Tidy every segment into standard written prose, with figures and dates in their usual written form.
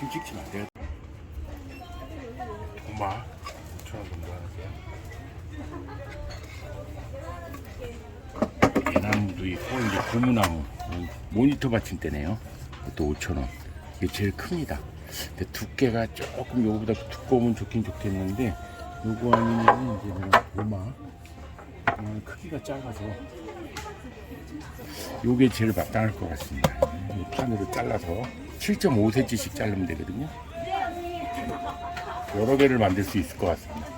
지금 찍지만 안 돼요. 도마 5,000원 정도 하는데요. 대나무도 있고 이제 고무나무 모니터 받침대네요. 이것도 5,000원. 이게 제일 큽니다. 근데 두께가 조금 요거보다 두꺼우면 좋긴 좋겠는데 요거 아니면 이제 도마 크기가 작아서 요게 제일 마땅할 것 같습니다. 이 판으로 잘라서 7.5cm씩 자르면 되거든요. 여러 개를 만들 수 있을 것 같습니다.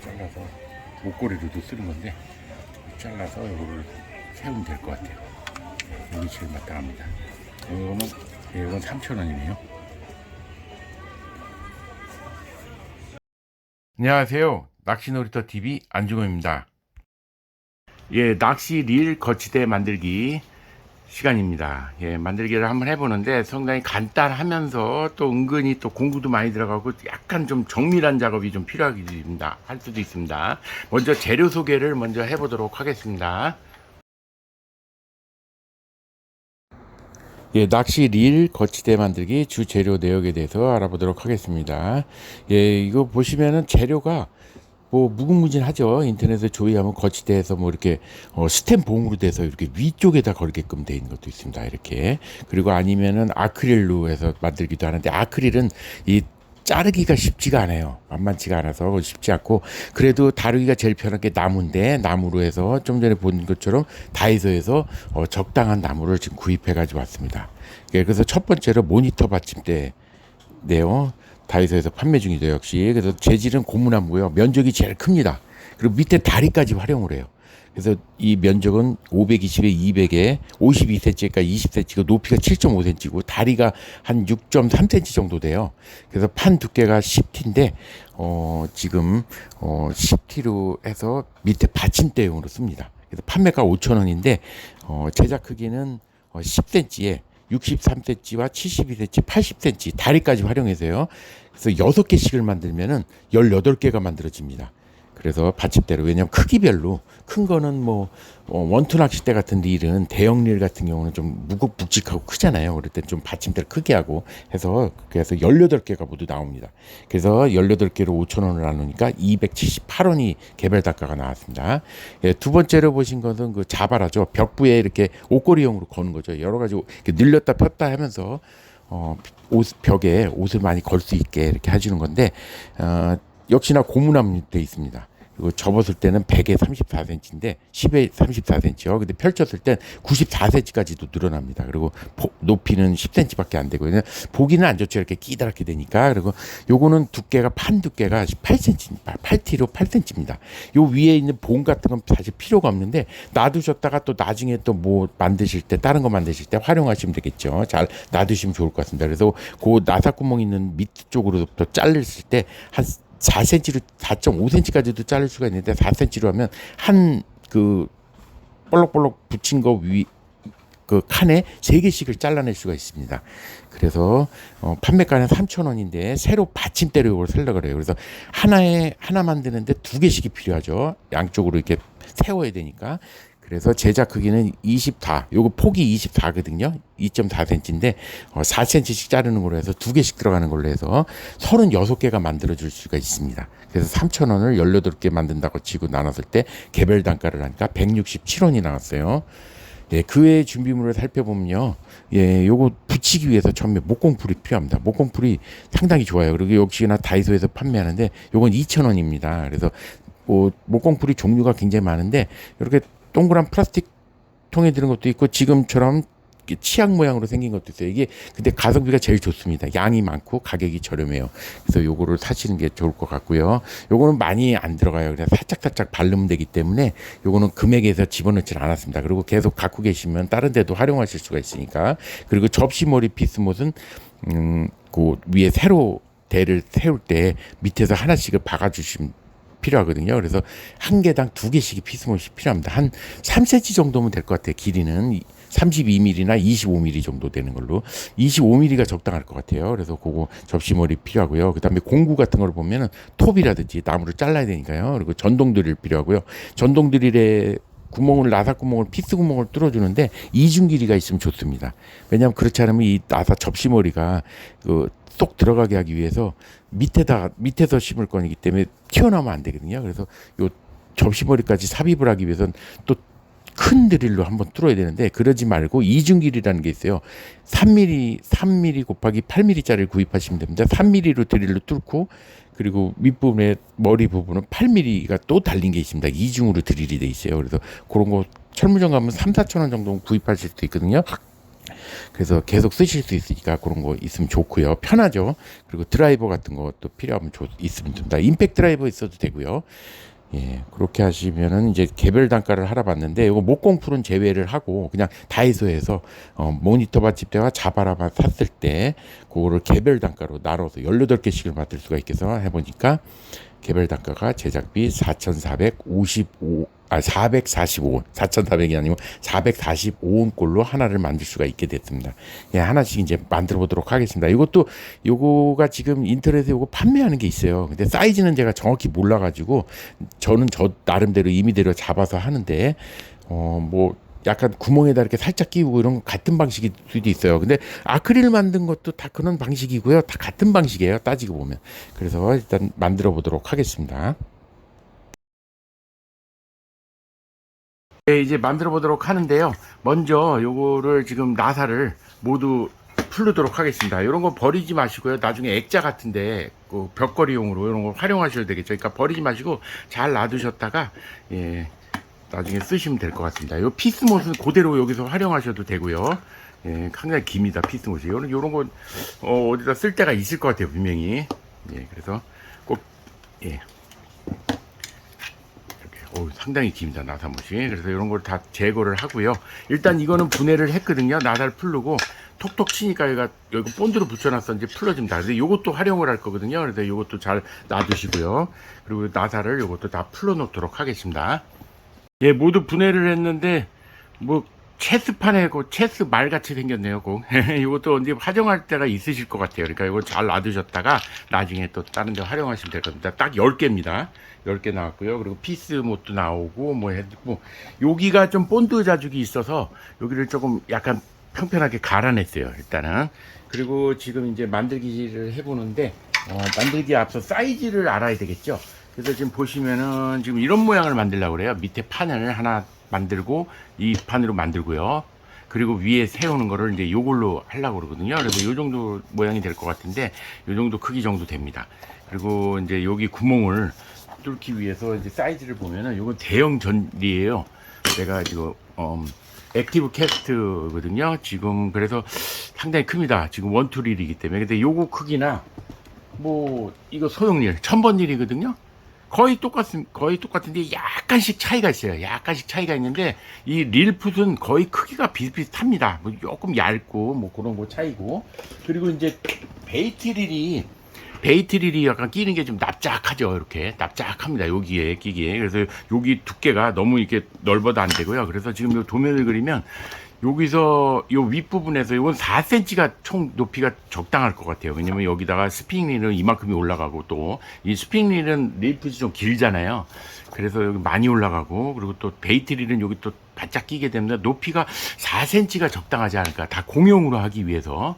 잘라서 목걸이로도 쓰는 건데 잘라서 이거를 세우면 될 것 같아요. 여기 제일 마땅합니다. 이건 3,000원이네요. 안녕하세요. 낚시놀이터 TV 안중호입니다. 예, 낚시 릴 거치대 만들기 시간입니다. 예, 만들기를 한번 해보는데 상당히 간단하면서 또 은근히 또 공부도 많이 들어가고 약간 좀 정밀한 작업이 좀 필요하겠습니다. 할 수도 있습니다. 먼저 재료 소개를 먼저 해보도록 하겠습니다. 예, 낚시 릴 거치대 만들기 주 재료 내역에 대해서 알아보도록 하겠습니다. 예, 이거 보시면은 재료가 뭐 무궁무진하죠. 인터넷에 조회하면 거치대에서 뭐 이렇게 스텐 봉으로 돼서 이렇게 위쪽에다 걸게끔 돼 있는 것도 있습니다. 이렇게. 그리고 아니면은 아크릴로 해서 만들기도 하는데 아크릴은 이 자르기가 쉽지가 않아요. 만만치가 않아서 쉽지 않고 그래도 다루기가 제일 편한 게 나무인데 나무로 해서 좀 전에 본 것처럼 다이소에서 적당한 나무를 지금 구입해 가지고 왔습니다. 예, 그래서 첫 번째로 모니터 받침대네요. 다이소에서 판매 중이죠 역시. 그래서 재질은 고무나무고요. 면적이 제일 큽니다. 그리고 밑에 다리까지 활용을 해요. 그래서 이 면적은 520에 200에 52cm니까 20cm고 높이가 7.5cm고 다리가 한 6.3cm 정도 돼요. 그래서 판 두께가 10T인데 지금 10T로 해서 밑에 받침대용으로 씁니다. 그래서 판매가 5,000원인데 제작 크기는 10cm에 63cm와 72cm, 80cm 다리까지 활용해서요. 그래서 6개씩을 만들면은 18개가 만들어집니다. 그래서 받침대로 왜냐면 크기별로 큰 거는 뭐 원투 낚싯대 같은 릴은 대형 릴 같은 경우는 좀 묵직하고 크잖아요. 그럴 때 좀 받침대를 크게 하고 해서 그래서 18개가 모두 나옵니다. 그래서 18개로 5,000원을 나누니까 278원이 개별 단가가 나왔습니다. 예, 두 번째로 보신 것은 그 자바라죠. 벽부에 이렇게 옷걸이용으로 거는 거죠. 여러 가지 이렇게 늘렸다 폈다 하면서 벽에 옷을 많이 걸 수 있게 이렇게 해주는 건데 역시나 고무나무로 되어 있습니다. 그리고 접었을 때는 100에 34cm인데 10에 34cm요. 근데 펼쳤을 땐 94cm까지도 늘어납니다. 그리고 높이는 10cm밖에 안 되고요. 보기는 안 좋죠. 이렇게 끼다랗게 되니까. 그리고 요거는 두께가 판 두께가 8cm, 8T로 8cm입니다. 요 위에 있는 봉 같은 건 사실 필요가 없는데 놔두셨다가 또 나중에 또 뭐 만드실 때 다른 거 만드실 때 활용하시면 되겠죠. 잘 놔두시면 좋을 것 같습니다. 그래서 그 나사구멍 있는 밑 쪽으로부터 잘렸을 때 한 4cm로 4.5cm까지도 자를 수가 있는데 4cm로 하면 한 그 볼록볼록 붙인 거 위 그 칸에 3개씩을 잘라낼 수가 있습니다. 그래서 판매가는 3,000원인데 새로 받침대로 이걸 살려고 그래요. 그래서 하나 만드는데 2개씩이 필요하죠. 양쪽으로 이렇게 세워야 되니까. 그래서 제작 크기는 24, 요거 폭이 24거든요. 2.4cm인데 4cm씩 자르는 걸로 해서 2개씩 들어가는 걸로 해서 36개가 만들어 줄 수가 있습니다. 그래서 3,000원을 18개 만든다고 치고 나눴을 때 개별 단가를 하니까 167원이 나왔어요. 네, 그 외의 준비물을 살펴보면요. 예, 요거 붙이기 위해서 처음에 목공풀이 필요합니다. 목공풀이 상당히 좋아요. 그리고 역시나 다이소에서 판매하는데 요건 2,000원입니다. 그래서 목공풀이 종류가 굉장히 많은데 이렇게 동그란 플라스틱 통에 드는 것도 있고 지금처럼 치약 모양으로 생긴 것도 있어요. 이게 근데 가성비가 제일 좋습니다. 양이 많고 가격이 저렴해요. 그래서 요거를 사시는 게 좋을 것 같고요. 요거는 많이 안 들어가요. 그래서 살짝 바르면 되기 때문에 요거는 금액에서 집어넣지는 않았습니다. 그리고 계속 갖고 계시면 다른 데도 활용하실 수가 있으니까. 그리고 접시머리 피스못은 그 위에 세로 대를 세울 때 밑에서 하나씩을 박아주시면 필요하거든요. 그래서 한 개당 2개씩이 피스못이 필요합니다. 한 3cm 정도면 될 것 같아요. 길이는 32mm나 25mm 정도 되는 걸로 25mm가 적당할 것 같아요. 그래서 그거 접시머리 필요하고요. 그다음에 공구 같은 걸 보면은 톱이라든지 나무를 잘라야 되니까요. 그리고 전동 드릴 필요하고요. 전동 드릴에 구멍을 나사 구멍을 피스 구멍을 뚫어주는데 이중 길이가 있으면 좋습니다. 왜냐하면 그렇지 않으면 이 나사 접시머리가 쏙 들어가게 하기 위해서 밑에서 심을 거기 때문에 튀어나오면 안 되거든요. 그래서 요 접시머리까지 삽입을 하기 위해서는 또 큰 드릴로 한번 뚫어야 되는데 그러지 말고 이중 길이라는 게 있어요. 3mm 곱하기 8mm짜리를 구입하시면 됩니다. 3mm로 드릴로 뚫고 그리고 윗부분에 머리 부분은 8mm가 또 달린 게 있습니다. 이중으로 드릴이 돼 있어요. 그래서 그런 거 철물점 가면 3, 4천 원 정도 구입하실 수 있거든요. 그래서 계속 쓰실 수 있으니까 그런 거 있으면 좋고요. 편하죠. 그리고 드라이버 같은 것도 필요하면 있으면 됩니다. 임팩트 드라이버 있어도 되고요. 예, 그렇게 하시면은 이제 개별 단가를 알아봤는데 이거 목공풀은 제외를 하고 그냥 다이소에서 모니터 받침대와 자바라만 샀을 때 그거를 개별 단가로 나눠서 18개씩을 만들 수가 있겠어 해보니까 개별 단가가 제작비 445원, 4,400이 아니고 445원 꼴로 하나를 만들 수가 있게 됐습니다. 예, 하나씩 이제 만들어 보도록 하겠습니다. 요거가 지금 인터넷에 요거 판매하는 게 있어요. 근데 사이즈는 제가 정확히 몰라가지고 저는 저 나름대로 임의대로 잡아서 하는데, 뭐, 약간 구멍에다 이렇게 살짝 끼우고 이런 거 같은 방식일 수도 있어요. 근데 아크릴 만든 것도 다 그런 방식이고요. 다 같은 방식이에요. 따지고 보면. 그래서 일단 만들어 보도록 하겠습니다. 네, 이제 만들어 보도록 하는데요. 먼저 요거를 지금 나사를 모두 풀도록 하겠습니다. 이런 거 버리지 마시고요. 나중에 액자 같은데 그 벽걸이용으로 이런 거 활용하셔도 되겠죠. 그러니까 버리지 마시고 잘 놔두셨다가 예, 나중에 쓰시면 될 것 같습니다. 이 피스못은 그대로 여기서 활용하셔도 되고요. 예, 상당히 깁니다. 피스못이. 요런 거 어디다 쓸 데가 있을 것 같아요. 분명히. 예, 그래서 꼭 예. 상당히 깁니다. 나사못이. 그래서 이런 걸 다 제거를 하고요. 일단 이거는 분해를 했거든요. 나사를 풀르고 톡톡 치니까 얘가 여기 본드로 붙여놨었는지 풀러집니다. 그래서 이것도 활용을 할 거거든요. 그래서 이것도 잘 놔두시고요. 그리고 나사를 이것도 다 풀러 놓도록 하겠습니다. 예, 모두 분해를 했는데 뭐 체스판에 그 체스 말같이 생겼네요. 이것도 언제 활용할 때가 있으실 것 같아요. 그러니까 이거 잘 놔두셨다가 나중에 또 다른 데 활용하시면 될 겁니다. 딱 10개입니다. 10개 나왔고요. 그리고 피스 못도 나오고 뭐 여기가 좀 본드 자죽이 있어서 여기를 조금 약간 평평하게 갈아냈어요. 일단은. 그리고 지금 이제 만들기를 해보는데 만들기에 앞서 사이즈를 알아야 되겠죠. 그래서 지금 보시면은 지금 이런 모양을 만들려고 그래요. 밑에 판을 하나 만들고 이 판으로 만들고요. 그리고 위에 세우는 거를 이제 요걸로 하려고 그러거든요. 그래서 요 정도 모양이 될 것 같은데 요 정도 크기 정도 됩니다. 그리고 이제 여기 구멍을 뚫기 위해서 이제 사이즈를 보면은 요건 대형 전리예요. 내가 지금 액티브 캐스트거든요. 지금 그래서 상당히 큽니다. 지금 원투릴이기 때문에. 근데 요거 크기나 뭐 이거 소형릴 1000번 릴이거든요. 거의 똑같은데 약간씩 차이가 있어요. 약간씩 차이가 있는데 이 릴풋은 거의 크기가 비슷비슷합니다. 뭐 조금 얇고 뭐 그런 거 차이고. 그리고 이제 베이트릴이 약간 끼는 게 좀 납작하죠. 이렇게 납작합니다. 여기에 끼기에. 그래서 여기 두께가 너무 이렇게 넓어도 안 되고요. 그래서 지금 이 도면을 그리면 여기서 요 윗부분에서 이건 4cm가 총 높이가 적당할 것 같아요. 왜냐면 여기다가 스프링릴은 이만큼이 올라가고 또 이 스프링릴은 릴풋이 좀 길잖아요. 그래서 여기 많이 올라가고 그리고 또 베이트릴은 여기 또 바짝 끼게 됩니다. 높이가 4cm가 적당하지 않을까. 다 공용으로 하기 위해서.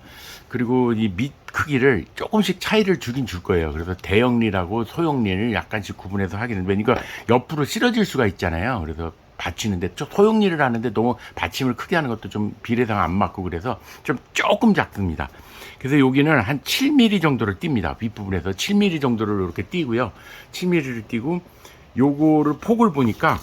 그리고 이 밑 크기를 조금씩 차이를 주긴 줄 거예요. 그래서 대형릴하고 소형릴을 약간씩 구분해서 하기는. 왜냐니까 옆으로 실어질 수가 있잖아요. 그래서 받치는데 소형릴을 하는데 너무 받침을 크게 하는 것도 좀 비례상 안 맞고 그래서 좀 조금 작습니다. 그래서 여기는 한 7mm 정도를 띱니다. 윗부분에서 7mm 정도를 이렇게 띄고요. 7mm를 띄고 요거를 폭을 보니까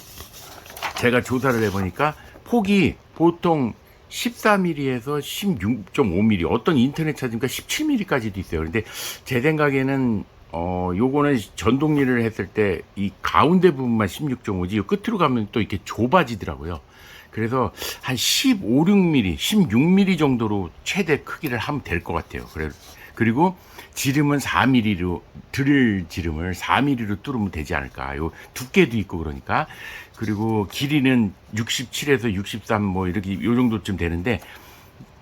제가 조사를 해보니까 폭이 보통 14mm에서 16.5mm 어떤 인터넷 찾으니까 17mm까지도 있어요. 그런데 제 생각에는 요거는 전동릴을 했을 때 이 가운데 부분만 16.5지 요 끝으로 가면 또 이렇게 좁아지더라고요. 그래서 한 15, 6mm, 16mm 정도로 최대 크기를 하면 될 것 같아요. 그리고 지름은 4mm로 드릴 지름을 4mm로 뚫으면 되지 않을까. 요 두께도 있고 그러니까. 그리고 길이는 67에서 63 뭐 이렇게 요 정도쯤 되는데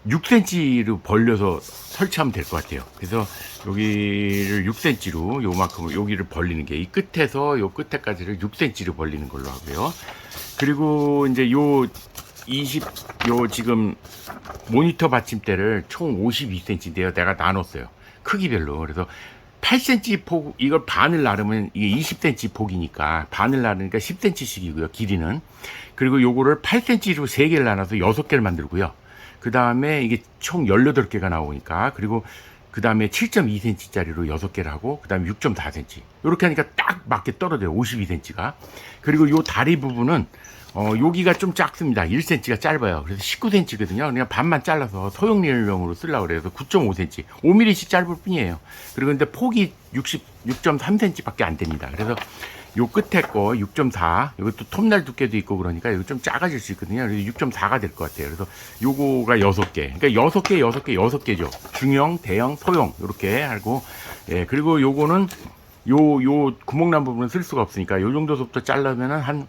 6cm로 벌려서 설치하면 될 것 같아요. 그래서 여기를 6cm로 요만큼 여기를 벌리는 게 이 끝에서 요 끝에까지를 6cm로 벌리는 걸로 하고요. 그리고 이제 요 지금 모니터 받침대를 총 52cm인데요. 내가 나눴어요. 크기별로. 그래서 8cm 폭, 이걸 반을 나르면 이게 20cm 폭이니까 반을 나르니까 10cm씩이고요. 길이는. 그리고 요거를 8cm로 3개를 나눠서 6개를 만들고요. 그 다음에 이게 총 18개가 나오니까, 그리고 그 다음에 7.2cm짜리로 6개를 하고, 그 다음에 6.4cm. 이렇게 하니까 딱 맞게 떨어져요. 52cm가. 그리고 요 다리 부분은, 여기가 좀 작습니다. 1cm가 짧아요. 그래서 19cm거든요. 그냥 반만 잘라서 소형리을용으로 쓰려고 그래서 9.5cm, 5mm씩 짧을 뿐이에요. 그리고 근데 폭이 6.3cm 밖에 안 됩니다. 그래서 요 끝에 거 6.4, 이것도 톱날 두께도 있고 그러니까 이거 좀 작아질 수 있거든요. 그래서 6.4가 될 것 같아요. 그래서 요거가 6개. 그러니까 6개죠. 중형, 대형, 소형. 이렇게 하고, 예, 그리고 요거는 요 구멍 난 부분은 쓸 수가 없으니까 요 정도부터 자르면은 한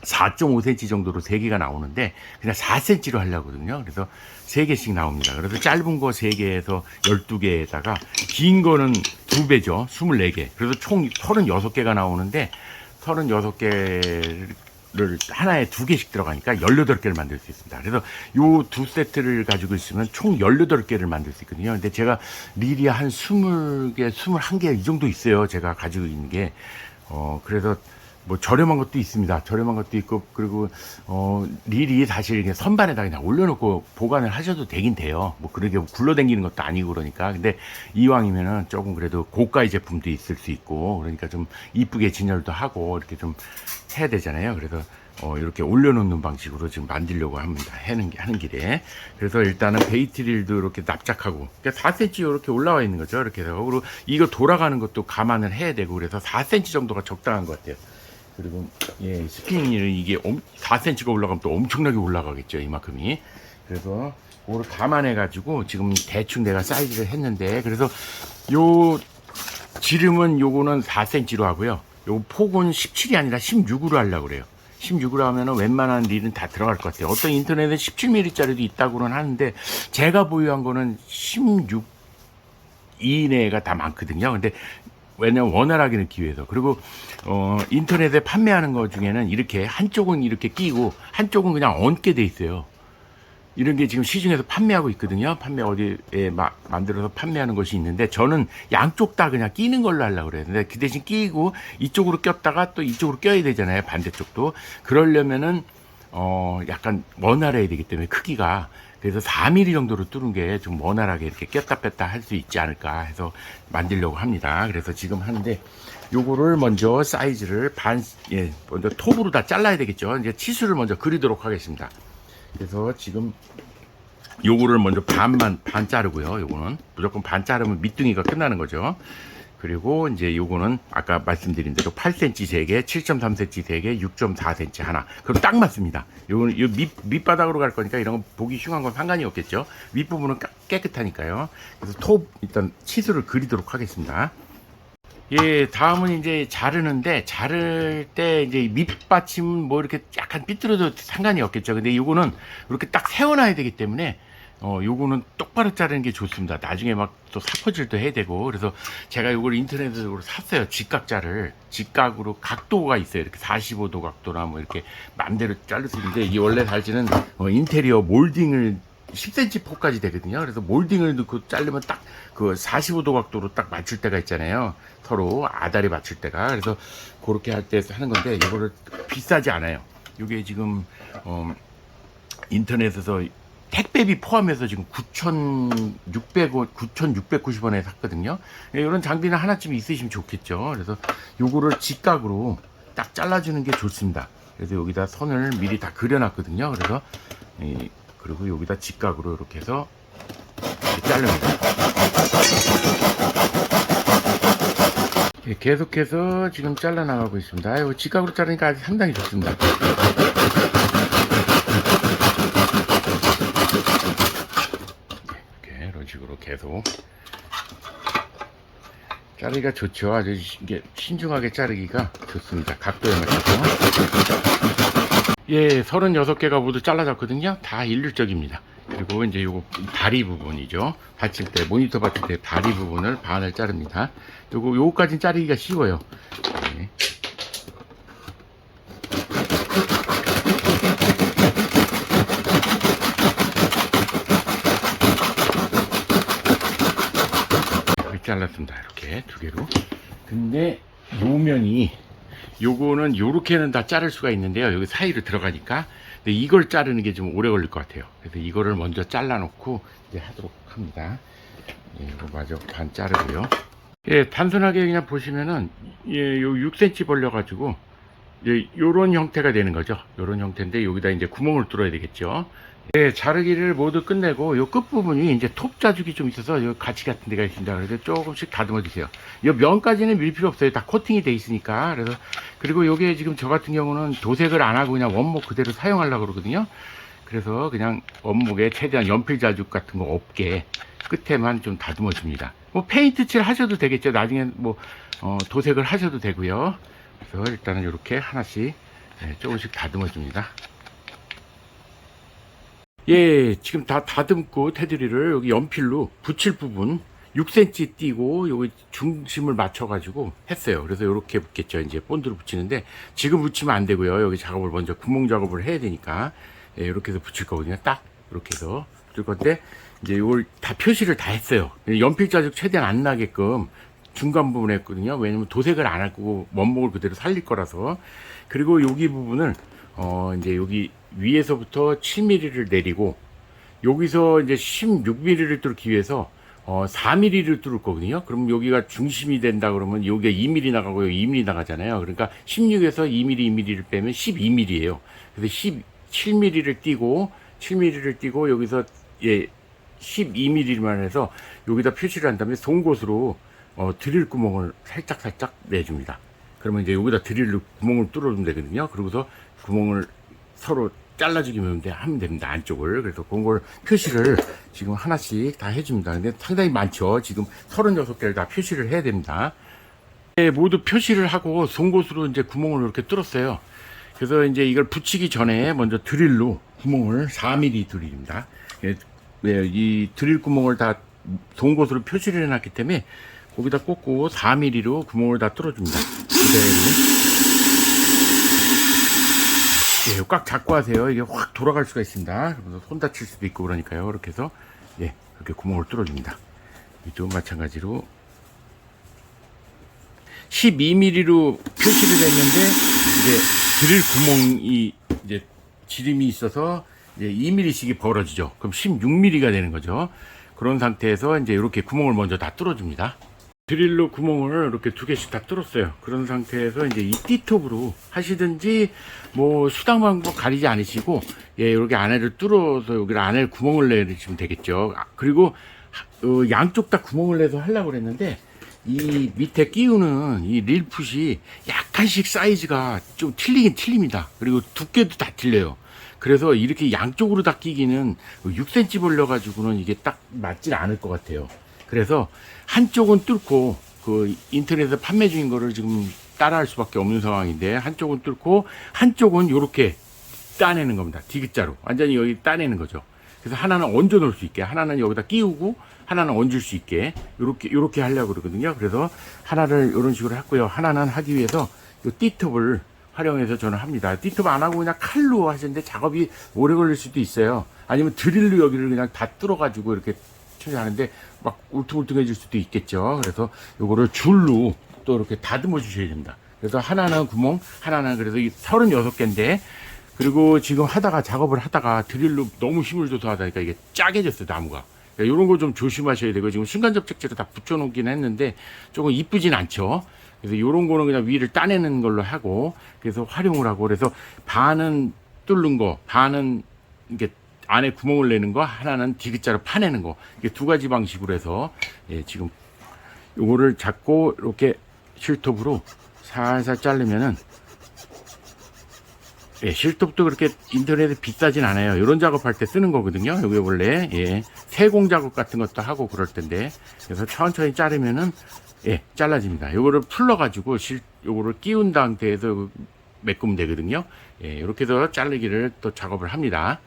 4.5cm 정도로 3개가 나오는데 그냥 4cm로 하려거든요. 그래서 3개씩 나옵니다. 그래서 짧은 거 3개에서 12개에다가 긴 거는 2배죠. 24개. 그래서 총 36개가 나오는데 36개를 하나에 2개씩 들어가니까 18개를 만들 수 있습니다. 그래서 요 두 세트를 가지고 있으면 총 18개를 만들 수 있거든요. 근데 제가 릴이 한 20개, 21개 이 정도 있어요. 제가 가지고 있는 게. 그래서 뭐 저렴한 것도 있습니다. 저렴한 것도 있고, 그리고 릴이 사실 이게 선반에다 그냥 올려놓고 보관을 하셔도 되긴 돼요. 뭐 그러게 굴러다니는 것도 아니고 그러니까. 근데 이왕이면은 조금 그래도 고가의 제품도 있을 수 있고, 그러니까 좀 이쁘게 진열도 하고 이렇게 좀 해야 되잖아요. 그래서 이렇게 올려놓는 방식으로 지금 만들려고 합니다. 하는 길에. 그래서 일단은 베이트릴도 이렇게 납작하고, 그러니까 4cm 이렇게 올라와 있는 거죠. 이렇게 해서. 그리고 이거 돌아가는 것도 감안을 해야 되고, 그래서 4cm 정도가 적당한 것 같아요. 그리고 예, 스프링은 이게 4cm가 올라가면 또 엄청나게 올라가겠죠, 이만큼이. 그래서 그거를 감안해 가지고 지금 대충 내가 사이즈를 했는데, 그래서 요 지름은 요거는 4cm로 하고요. 요 폭은 17이 아니라 16으로 하려고 그래요. 16으로 하면은 웬만한 릴은 다 들어갈 것 같아요. 어떤 인터넷에 17mm짜리도 있다고는 하는데 제가 보유한 거는 16 이내가 다 많거든요. 근데 왜냐면 원활하게 넣기 위해서. 그리고 인터넷에 판매하는 것 중에는 이렇게 한쪽은 이렇게 끼고 한쪽은 그냥 얹게 돼 있어요. 이런 게 지금 시중에서 판매하고 있거든요. 어디에 만들어서 판매하는 것이 있는데, 저는 양쪽 다 그냥 끼는 걸로 하려고 그래요. 근데 그 대신 끼고 이쪽으로 꼈다가 또 이쪽으로 껴야 되잖아요. 반대쪽도. 그러려면은 약간 원활해야 되기 때문에 크기가, 그래서 4mm 정도로 뚫은 게 좀 원활하게 이렇게 꼈다 뺐다 할 수 있지 않을까 해서 만들려고 합니다. 그래서 지금 하는데, 요거를 먼저 사이즈를 먼저 톱으로 다 잘라야 되겠죠. 이제 치수를 먼저 그리도록 하겠습니다. 그래서 지금 요거를 먼저 반 자르고요. 요거는 무조건 반 자르면 밑둥이가 끝나는 거죠. 그리고 이제 요거는 아까 말씀드린 대로 8cm 3개, 7.3cm 3개, 6.4cm 하나. 그럼 딱 맞습니다. 요거는 요 밑바닥으로 갈 거니까 이런 거 보기 흉한 건 상관이 없겠죠. 윗부분은 깨끗하니까요. 그래서 톱 일단 치수를 그리도록 하겠습니다. 예, 다음은 이제 자를 때 이제 밑받침 뭐 이렇게 약간 삐뚤어도 상관이 없겠죠. 근데 요거는 이렇게 딱 세워놔야 되기 때문에 요거는 똑바로 자르는 게 좋습니다. 나중에 막 또 사포질도 해야 되고. 그래서 제가 요걸 인터넷으로 샀어요. 직각으로 각도가 있어요. 이렇게 45도 각도나 뭐 이렇게 마음대로 자를 수 있는데, 이 원래 사실은 인테리어 몰딩을 10cm 폭까지 되거든요. 그래서 몰딩을 넣고 자르면 딱 그 45도 각도로 딱 맞출 때가 있잖아요. 서로 아다리 맞출 때가. 그래서 그렇게 할 때 하는 건데, 이거를 비싸지 않아요. 이게 지금 인터넷에서 택배비 포함해서 지금 9,690원에 샀거든요. 이런 장비는 하나쯤 있으시면 좋겠죠. 그래서 요거를 직각으로 딱 잘라주는 게 좋습니다. 그래서 여기다 선을 미리 다 그려놨거든요. 그래서 그리고 여기다 직각으로 이렇게 해서 이렇게 자릅니다. 계속해서 지금 잘라 나가고 있습니다. 직각으로 자르니까 아주 상당히 좋습니다. 이렇게 이런 식으로 계속 자르기가 좋죠. 아주 이게 신중하게 자르기가 좋습니다. 각도에 맞춰서. 예, 36개가 모두 잘라졌거든요. 다 일률적입니다. 그리고 이제 요거 다리 부분이죠. 받침대, 모니터 받침대 다리 부분을 반을 자릅니다. 요거까지는 자르기가 쉬워요. 네. 잘랐습니다. 이렇게 두 개로. 근데 요면이 요거는 요렇게는 다 자를 수가 있는데요. 여기 사이로 들어가니까. 근데 이걸 자르는 게 좀 오래 걸릴 것 같아요. 그래서 이거를 먼저 잘라 놓고 이제 하도록 합니다. 예, 이거 마저 반 자르고요. 예, 단순하게 그냥 보시면은 예, 요 6cm 벌려 가지고 예, 요런 형태가 되는 거죠. 요런 형태인데 여기다 이제 구멍을 뚫어야 되겠죠. 예, 자르기를 모두 끝내고 요 끝부분이 이제 톱 자죽이 좀 있어서 요 가치 같은 데가 있습니다. 그래서 조금씩 다듬어 주세요. 요 면까지는 밀 필요 없어요. 다 코팅이 돼 있으니까. 그래서 그리고 요게 지금 저 같은 경우는 도색을 안 하고 그냥 원목 그대로 사용하려고 그러거든요. 그래서 그냥 원목에 최대한 연필 자죽 같은 거 없게 끝에만 좀 다듬어 줍니다. 뭐 페인트 칠 하셔도 되겠죠. 나중에 뭐 도색을 하셔도 되고요. 그래서 일단은 이렇게 하나씩 예, 조금씩 다듬어 줍니다. 예, 지금 다 다듬고 테두리를 여기 연필로 붙일 부분 6cm 띄고 여기 중심을 맞춰 가지고 했어요. 그래서 이렇게 붙겠죠. 이제 본드로 붙이는데 지금 붙이면 안 되고요. 여기 작업을 먼저 구멍 작업을 해야 되니까 예, 이렇게 해서 붙일 거거든요. 딱 이렇게 해서 붙일 건데 이제 이걸 다 표시를 다 했어요. 연필 자국 최대한 안 나게끔 중간 부분에 했거든요. 왜냐면 도색을 안 하고 원목을 그대로 살릴 거라서. 그리고 여기 부분을 이제 여기 위에서부터 7mm를 내리고 여기서 이제 16mm를 뚫기 위해서 4mm를 뚫을 거거든요. 그럼 여기가 중심이 된다 그러면 여기가 2mm 나가고 여기 2mm 나가잖아요. 그러니까 16에서 2mm, 2mm를 빼면 12mm예요. 그래서 17mm를 띄고 7mm를 띄고 여기서 예 12mm만 해서 여기다 표시를 한 다음에 송곳으로 드릴 구멍을 살짝 내줍니다. 그러면 이제 여기다 드릴로 구멍을 뚫어주면 되거든요. 그러고서 구멍을 서로 잘라주기만 하면 됩니다. 안쪽을. 그래서 그런 걸 표시를 지금 하나씩 다 해줍니다. 근데 상당히 많죠. 지금 36개를 다 표시를 해야 됩니다. 네, 모두 표시를 하고 송곳으로 이제 구멍을 이렇게 뚫었어요. 그래서 이제 이걸 붙이기 전에 먼저 드릴로 구멍을 4mm 드릴입니다. 예, 이 드릴 구멍을 다 송곳으로 표시를 해놨기 때문에 거기다 꽂고 4mm로 구멍을 다 뚫어줍니다. 그대로. 예, 꽉 잡고 하세요. 이게 확 돌아갈 수가 있습니다. 그래서 손 다칠 수도 있고 그러니까요. 이렇게 해서 예, 이렇게 구멍을 뚫어줍니다. 이쪽은 마찬가지로 12mm로 표시를 했는데 이제 드릴 구멍이 이제 지름이 있어서 이제 2mm씩이 벌어지죠. 그럼 16mm가 되는 거죠. 그런 상태에서 이제 이렇게 구멍을 먼저 다 뚫어줍니다. 드릴로 구멍을 이렇게 두 개씩 다 뚫었어요. 그런 상태에서 이제 이 T톱으로 하시든지 뭐 수당 방법 가리지 않으시고 예, 이렇게 안에를 뚫어서 여기 안에 구멍을 내주시면 되겠죠. 그리고 양쪽 다 구멍을 내서 하려고 그랬는데 이 밑에 끼우는 이 릴풋이 약간씩 사이즈가 좀 틀리긴 틀립니다. 그리고 두께도 다 틀려요. 그래서 이렇게 양쪽으로 다 끼기는 6cm 벌려 가지고는 이게 딱 맞질 않을 것 같아요. 그래서 한쪽은 뚫고 그 인터넷에 판매 중인 거를 지금 따라할 수밖에 없는 상황인데 한쪽은 뚫고 한쪽은 이렇게 따내는 겁니다. 디귿자로 완전히 여기 따내는 거죠. 그래서 하나는 얹어 놓을 수 있게, 하나는 여기다 끼우고 하나는 얹을 수 있게 이렇게 하려고 그러거든요. 그래서 하나를 이런 식으로 했고요. 하나는 하기 위해서 이 T톱을 활용해서 저는 합니다. T톱 안 하고 그냥 칼로 하시는데 작업이 오래 걸릴 수도 있어요. 아니면 드릴로 여기를 그냥 다 뚫어 가지고 이렇게 하는데 막 울퉁불퉁해질 수도 있겠죠. 그래서 요거를 줄로 또 이렇게 다듬어 주셔야 됩니다. 그래서 하나는 구멍, 하나는 그래서 36개인데 그리고 지금 작업을 하다가 드릴로 너무 힘을 줘서 하다니까 이게 짜게졌어요, 나무가. 그러니까 이런 거 좀 조심하셔야 되고 지금 순간 접착제로 다 붙여 놓긴 했는데 조금 이쁘진 않죠. 그래서 이런 거는 그냥 위를 따내는 걸로 하고 그래서 활용을 하고 그래서 반은 뚫는 거, 반은 이게 안에 구멍을 내는 거, 하나는 디귿자로 파내는 거. 이게 두 가지 방식으로 해서 예, 지금 요거를 잡고 이렇게 실톱으로 살살 자르면은 예, 실톱도 그렇게 인터넷에 비싸진 않아요. 이런 작업할 때 쓰는 거거든요. 여기 원래 예, 세공 작업 같은 것도 하고 그럴 텐데 그래서 천천히 자르면은 예, 잘라집니다. 요거를 풀러 가지고 요거를 끼운 상태에서 메꾸면 되거든요. 예, 이렇게 해서 자르기를 또 작업을 합니다.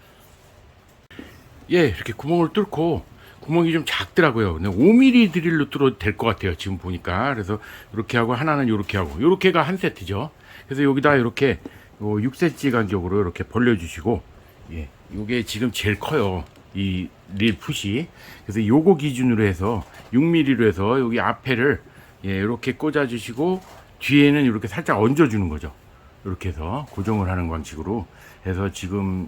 예, 이렇게 구멍을 뚫고 구멍이 좀 작더라고요. 5mm 드릴로 뚫어도 될 것 같아요. 지금 보니까. 그래서 이렇게 하고 하나는 이렇게 하고 이렇게가 한 세트죠. 그래서 여기다 이렇게 6cm 간격으로 이렇게 벌려주시고 예, 요게 지금 제일 커요. 이 릴 풋이. 그래서 요거 기준으로 해서 6mm로 해서 여기 앞에를 이렇게 꽂아 주시고 뒤에는 이렇게 살짝 얹어 주는 거죠. 이렇게 해서 고정을 하는 방식으로 해서 지금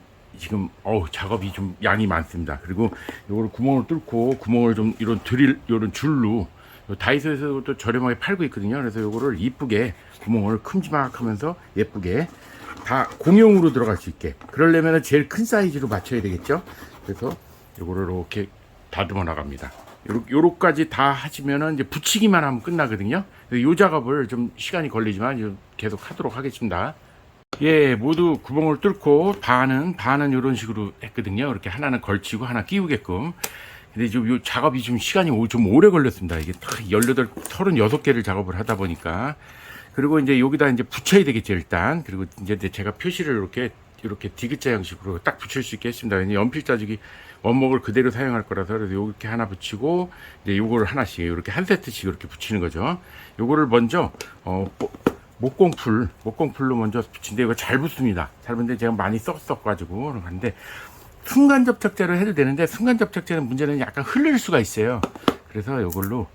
작업이 좀 양이 많습니다. 그리고 요거를 구멍을 뚫고 구멍을 좀 이런 이런 줄로 다이소에서도 저렴하게 팔고 있거든요. 그래서 요거를 이쁘게 구멍을 큼지막하면서 예쁘게 다 공용으로 들어갈 수 있게, 그러려면 제일 큰 사이즈로 맞춰야 되겠죠. 그래서 요거를 이렇게 다듬어 나갑니다. 요렇게까지 다 하시면은 이제 붙이기만 하면 끝나거든요. 요 작업을 좀 시간이 걸리지만 계속 하도록 하겠습니다. 모두 구멍을 뚫고 반은 이런 식으로 했거든요. 이렇게 하나는 걸치고 하나 끼우게끔. 근데 지금 요 작업이 좀 시간이 좀 오래 걸렸습니다. 이게 딱 36개를 작업을 하다 보니까. 그리고 이제 여기다 이제 붙여야 되겠죠, 일단. 그리고 이제 제가 표시를 이렇게 디귿자 형식으로 딱 붙일 수 있게 했습니다. 연필 짜주기 원목을 그대로 사용할 거라서, 그래서 이렇게 하나 붙이고, 이제 요거를 하나씩, 이렇게 한 세트씩 이렇게 붙이는 거죠. 요거를 먼저, 목공풀로 먼저 붙인데, 이거 잘 붙습니다. 잘 붙는데 제가 많이 썼어가지고, 근데, 순간 접착제로 해도 되는데, 순간 접착제는 문제는 약간 흘릴 수가 있어요. 그래서 요걸로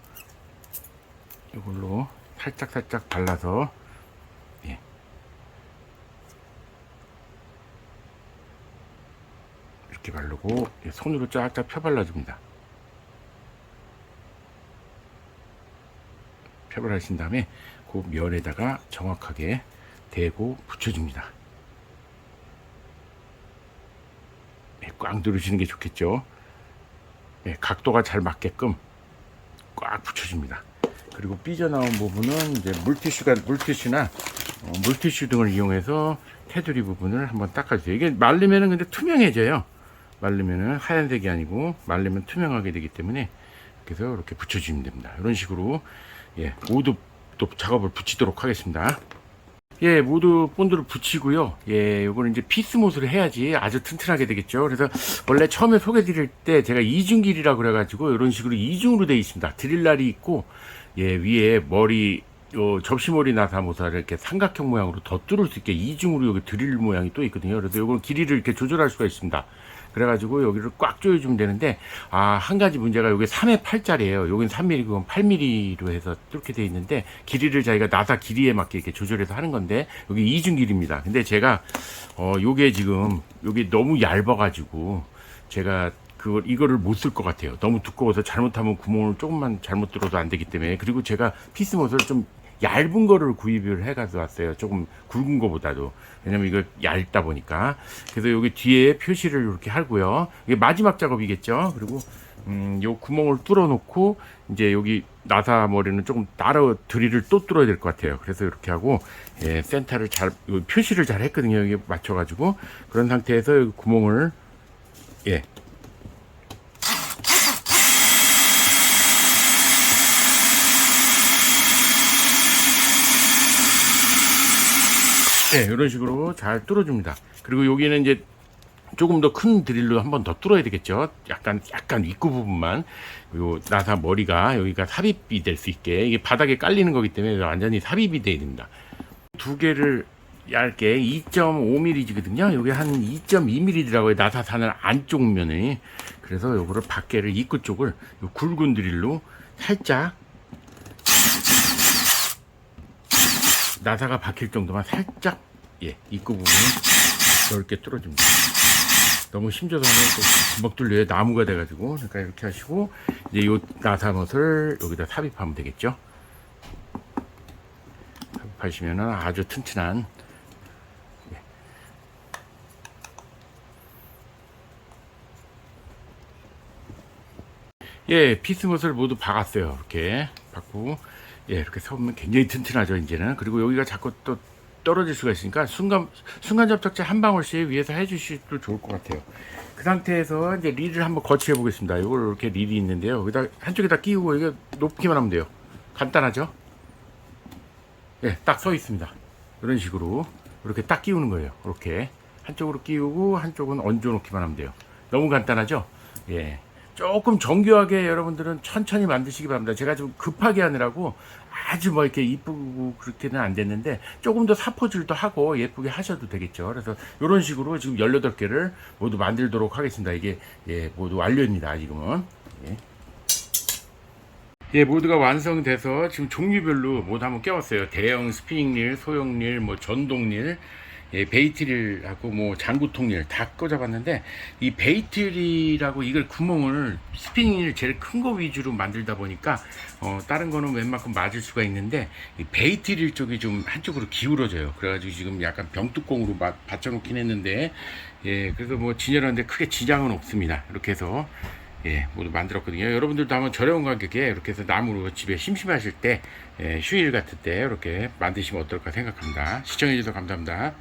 살짝 발라서, 이렇게 바르고 손으로 쫙쫙 펴 발라줍니다. 펴 발라신 다음에 그 면에다가 정확하게 대고 붙여줍니다. 꽉 누르시는 게 좋겠죠. 각도가 잘 맞게끔 꽉 붙여줍니다. 그리고 삐져나온 부분은 이제 물티슈나 물티슈 등을 이용해서 테두리 부분을 한번 닦아주세요. 이게 말리면은 근데 투명해져요. 말리면은 하얀색이 아니고 말리면 투명하게 되기 때문에 그래서 이렇게 붙여주면 됩니다. 이런 식으로 모두 또 작업을 붙이도록 하겠습니다. 모두 본드를 붙이고요. 요거는 이제 피스못을 해야지 아주 튼튼하게 되겠죠. 그래서 원래 처음에 소개 드릴 때 제가 이중길이라고 그래가지고 이런 식으로 이중으로 되어 있습니다. 드릴날이 있고 위에 머리 접시머리 나사모사를 이렇게 삼각형 모양으로 더 뚫을 수 있게 이중으로 여기 드릴 모양이 또 있거든요. 그래서 요걸 길이를 이렇게 조절할 수가 있습니다. 그래가지고 여기를 꽉 조여주면 되는데, 한 가지 문제가 여기 3의 8짜리예요. 여긴 3mm, 그건 8mm로 해서 뚫게 되어 있는데, 길이를 자기가 나사 길이에 맞게 이렇게 조절해서 하는 건데, 여기 이중 길이입니다. 근데 제가, 요게 지금, 요게 너무 얇아가지고, 제가 이거를 못 쓸 것 같아요. 너무 두꺼워서 잘못하면 구멍을 조금만 잘못 뚫어도 안 되기 때문에. 그리고 제가 피스못을 좀 얇은 거를 구입을 해가지고 왔어요. 조금 굵은 거보다도. 왜냐면 이거 얇다 보니까. 그래서 여기 뒤에 표시를 이렇게 하고요. 이게 마지막 작업이겠죠. 그리고 요 구멍을 뚫어 놓고 이제 여기 나사 머리는 조금 따로 드릴을 또 뚫어야 될 것 같아요. 그래서 이렇게 하고 센터를 표시를 잘 했거든요. 여기 맞춰가지고. 그런 상태에서 여기 구멍을 이런 식으로 잘 뚫어줍니다. 그리고 여기는 이제 조금 더 큰 드릴로 한번 더 뚫어야 되겠죠. 약간 윗구 부분만, 요 나사 머리가 여기가 삽입이 될 수 있게, 이게 바닥에 깔리는 거기 때문에 완전히 삽입이 돼야 됩니다. 두 개를 얇게 2.5mm거든요. 여기 한 2.2mm더라고요. 나사 사는 안쪽 면이. 그래서 요거를 밖에를 입구 쪽을 요 굵은 드릴로 살짝, 나사가 박힐 정도만 살짝 입구 부분을 넓게 뚫어줍니다. 너무 힘줘서 하면 또 금방 뚫려요. 나무가 돼가지고. 그러니까 이렇게 하시고 이제 요 나사못을 여기다 삽입하면 되겠죠. 삽입하시면은 아주 튼튼한 피스못을 모두 박았어요. 이렇게 박고 이렇게 서보면 굉장히 튼튼하죠, 이제는. 그리고 여기가 자꾸 또 떨어질 수가 있으니까 순간 접착제 한 방울씩 위에서 해주셔도 좋을 것 같아요. 그 상태에서 이제 릴을 한번 거치해 보겠습니다. 이걸 이렇게 릴이 있는데요. 여기다 한쪽에다 끼우고 이게 높기만 하면 돼요. 간단하죠? 딱 서 있습니다. 이런 식으로 이렇게 딱 끼우는 거예요. 이렇게 한쪽으로 끼우고 한쪽은 얹어 놓기만 하면 돼요. 너무 간단하죠? 조금 정교하게 여러분들은 천천히 만드시기 바랍니다. 제가 좀 급하게 하느라고 아주 뭐 이렇게 이쁘고 그렇게는 안 됐는데 조금 더 사포질도 하고 예쁘게 하셔도 되겠죠. 그래서 이런 식으로 지금 18개를 모두 만들도록 하겠습니다. 이게 모두 완료입니다. 지금은. 예. 모두가 완성돼서 지금 종류별로 모두 한번 껴봤어요. 대형 스피닝릴, 소형릴, 뭐 전동릴, 베이트릴하고 뭐 장구통릴 다 꽂아봤는데, 이 베이트릴하고 이걸 구멍을 스피닝릴 제일 큰 거 위주로 만들다 보니까 다른 거는 웬만큼 맞을 수가 있는데, 이 베이트릴 쪽이 좀 한쪽으로 기울어져요. 그래가지고 지금 약간 병뚜껑으로 받쳐놓긴 했는데, 그래서 뭐 진열하는데 크게 지장은 없습니다. 이렇게 해서 모두 만들었거든요. 여러분들도 한번 저렴한 가격에 이렇게 해서 나무로 집에 심심하실 때, 휴일 같을 때 이렇게 만드시면 어떨까 생각합니다. 시청해주셔서 감사합니다.